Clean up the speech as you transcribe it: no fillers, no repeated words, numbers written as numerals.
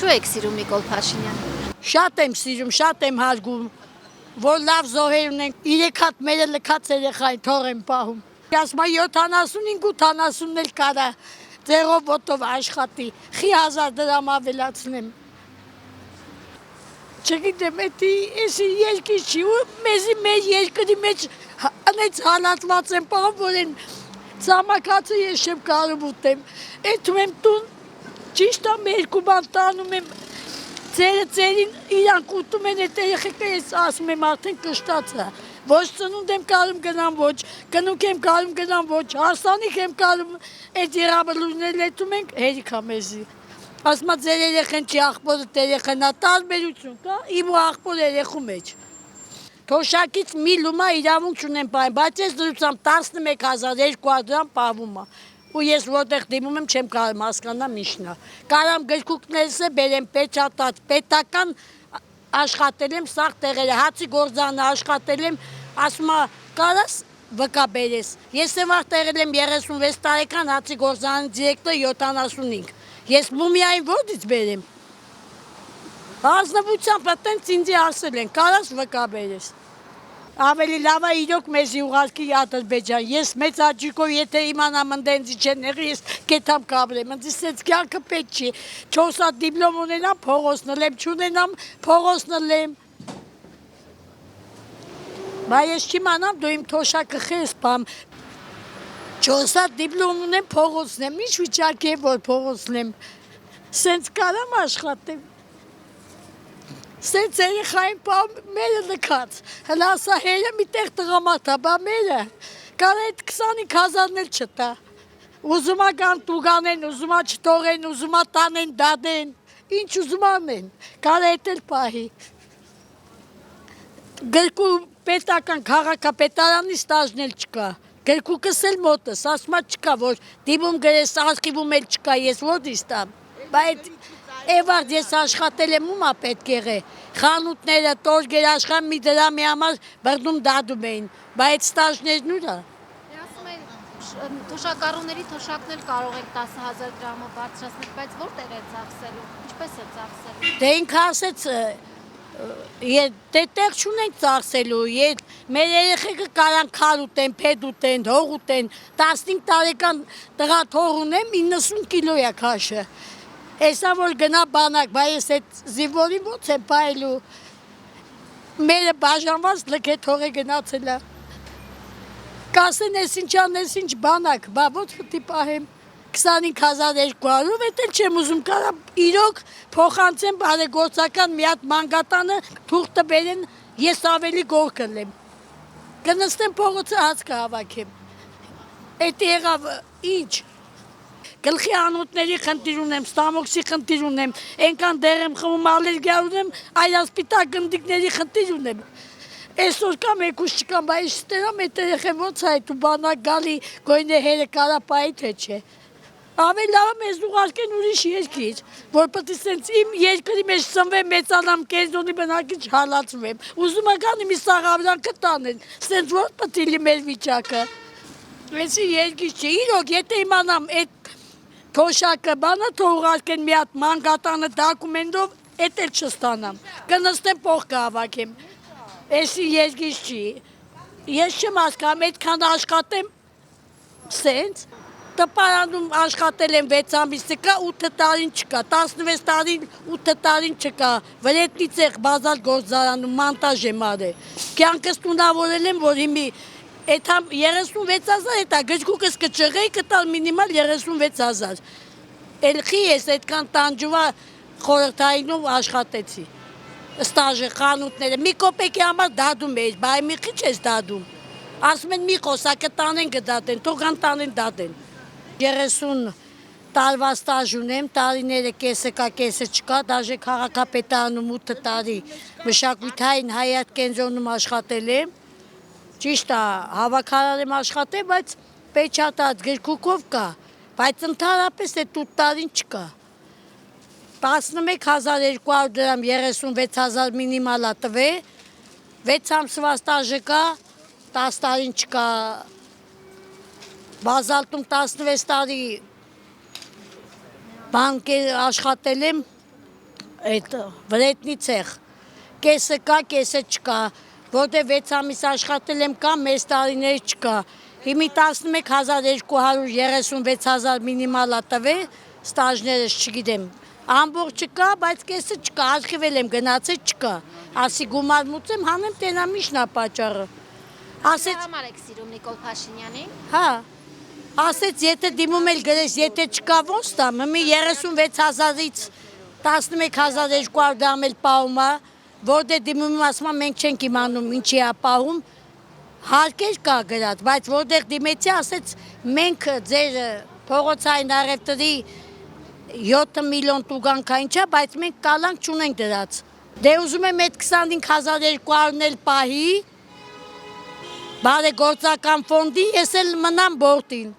Ինչու եք սիրում Նիկոլ Փաշինյանին։ Շատ եմ սիրում, շատ եմ հարգում, որ լավ զոհեր ունենք, 3 հատ մերը լքած երեխային թող եմ պահում։ Ասում 75-80 էլ կարա ձեղով ոտով աշխատի, խի 1000 դրամ ավելացնեմ։ Չգիտեմ, էսի երկիր չի, ու մեզի մեր երկրի մեջ անեց հալատված եմ պահում, որ են ծամակացը ես չեմ կարող ուտեմ։ Էթում եմ տուն, ճիշտ եմ 2 բան տանում եմ, ծերին իրանք ուտում են էտ երեխեքը, ես ասում եմ արդեն կշտացա։ Ոչ ծնունդ եմ կարում գնամ, ոչ կնուկ եմ կարում գնամ, ոչ հարսանիք եմ կարում, այդ երաբլուզներ լետում ենք, հերիքա մեզի։ Ասմա ձեր երեխեն չի, աղբորդ երեխեն, տարբերություն կա, իմ ու աղբոր երեխու մեջ։ Թոշակից մի լումա իրավունք չունեմ պահեմ, բայց ես դրությամբ 11200 դրամ պահվում է։ Ու ես որտեղ դիմում եմ չեմ կարում հասկանամ ինչն է։ Կարամ գրքուկներս է բերեմ պեչատած, պետական աշխատել եմ սաղ տեղերը, հացի գործանը աշխատել եմ, ասում է կարաս վկա բերես։ Ես եմ աղ տեղել եմ 36 տարեկան հացի գործանի դիրեկտոր 75։ Ես մումիային որդից բերեմ։ Ազնվությամբ տենց ինձի ասել են, կարաս վկա բերես։ Ավելի լավ է իրոք մեզի ուղարկի Ադրբեջան, ես մեծ աճիկով եթե իմանամ ընդենցի չեն եղի, ես կետամ կաբրեմ, ընդի սենց կյանքը պետք չի, 4 հատ դիպլոմ ունենամ, փողոց նլեմ, չունենամ, փողոց նլեմ։ Բա ես չիմանամ, դու իմ թոշակը խես պամ, 4 հատ դիպլոմ ունեմ, փողոցնեմ, ինչ վիճակ է, որ փողոցնեմ, սենց կարամ աշխատեմ։ Սենց երեխային պահում մերը լքած, հլասա հերը մի տեղ տղամարդ է, բա մերը, կարա այդ 25000-ն էլ չտա, ուզումա կան տուգանեն, ուզումա չթողեն, ուզումա տանեն, դադեն, ինչ ուզում անեն, կարա էտ էլ պահի, գրկու պետական քաղաքապետարանի ստաժն էլ չկա, գրկուկս էլ մոտս, ասմա չկա, որ դիմում գրես, արխիվում էլ չկա, ես որդիս տամ, բայց Էվարդ ես աշխատել եմ ումա պետք եղե, խանութները, տորգեր աշխան մի դրամի համար բրդում դադում էին, բայց ստաժներն ուրա։ Ասում են թոշակառուների թոշակն էլ կարող եք 10000 դրամը բարձրացնել, բայց որտեղ է ծախսելու, ինչպես է ծախսելու։ Դե ինքը ասեց, դե տեղ չունենք ծախսելու, մեր երեխեքը կարան քար ուտեն, փեդ ուտեն, հող ուտեն, 15 տարեկան տղա թող ունեմ, 90 կիլո է քաշը։ Էսա որ գնա բանակ, բա ես այդ զիվորին ոնց եմ պայելու, մերը բաժանված լքե թող է գնացել է, կասեն ես ինչ ան, ես ինչ բանակ, բա ոնց պտի պահեմ, 25200, էտ էլ չեմ ուզում, կարա իրոք փոխանցեմ բարեգործական մի հատ մանգատանը, թուղթը բերեն, ես ավելի գոր կլեմ, կնստեմ փողոցը հաց կհավաքեմ, էտ եղավ ինչ, գլխի անոթների խնդիր ունեմ, ստամոքսի խնդիր ունեմ, ենքան դեղ եմ խմում, ալերգիա ունեմ, այլասպիտակ գնդիկների խնդիր ունեմ, այսօր կամ եկուս չկամ, բայց ստերամ էտ երեխեմ ոնց այդ ու բանակ գալի գոյնե հերը կարապայի թե չէ, ավելի լավ մեզ ուղարկեն ուրիշ երկիր, որ պտի սենց իմ երկրի մեջ ծնվեմ, մեծանամ կենզոնի բնակիչ հալացվեմ, ուզում ական իմի սաղավրանքը տանեն, սենց որ պտի լի մեր վիճակը, այսի երկիր չէ, իրոք եթե իմանամ այդ թոշակը բանը թող ուղարկեն մի հատ մանգատանը դակումենտով, էտ էլ չստանամ, կնստեմ փող կհավաքեմ, էսի երկիր չի, ես չեմ հասկանում, այդքան աշխատեմ, սենց, տպարանում աշխատել եմ 6 ամիսը կա, 8 տարին չկա, 16 տարին, 8 տարին չկա, վրետնի ցեղ բազալ գործարանում, մանտաժ եմ արել, կյանքս տունավորել եմ, որ հիմի Էդ համ 36000 էտա գրկուկս կճղեի կտալ մինիմալ 36000, էլխի ես էդքան տանջուվա խորհրդայինում աշխատեցի, ստաժը, խանութները, մի կոպեկի համար դադում էիր, բայ մի խիչ ես դադում, ասում են մի խոսակը տանեն գդատեն, թողան տանեն դադեն, 30 տարվա ստաժ ունեմ, տարիները կեսը կա, կեսը չկա, դաժե քաղաքապետարանում 8 տարի մշակութային հայատ կենտրոնում աշխատել եմ, Ճիշտ է, հավաքարար եմ աշխատել, բայց պեչատած գրքուկով կա, բայց ընդհանրապես այդ 8 տարին չկա։ 11200 դրամ 36000 մինիմալա տվե, 6 ամսվա ստաժը կա, 10 տարին չկա, բազալտում 16 տարի բանկեր աշխատել եմ, այդ վրետնի ցեղ։ Կեսը կա, կեսը չկա, որտեղ 6 ամիս աշխատել եմ կա, մեծ տարիներ չկա։ Հիմի 11236 մինիմալա տվել, ստաժներս չգիտեմ։ Ամբողջը կա, բայց կեսը չկա, արխիվել եմ գնացել չկա։ Ասի գումար մուծեմ, հանեմ տենամիշնա պատճառը։ Ասեց, Համար եք սիրում Նիկոլ Փաշինյանին։ հա, ասեց, եթե դիմում էլ գրես, եթե չկա ոնց տամ, մի 36,000-ից 11,200 դրամ էլ պահում է, որտեղ դիմում եմ ասում եմ, մենք չենք իմանում ինչի է պահում, հարկեր կա գրած, բայց որտեղ դիմեցի, ասեց, մենք ձեր փողոցային առևտրի 7 միլիոն տուգանքա ինչա, բայց մենք կալանք չունենք դրած։ Դե ուզում եմ այդ 25,200-ն էլ պահի, բարեգործական ֆոնդի, ես էլ մնամ բորտին։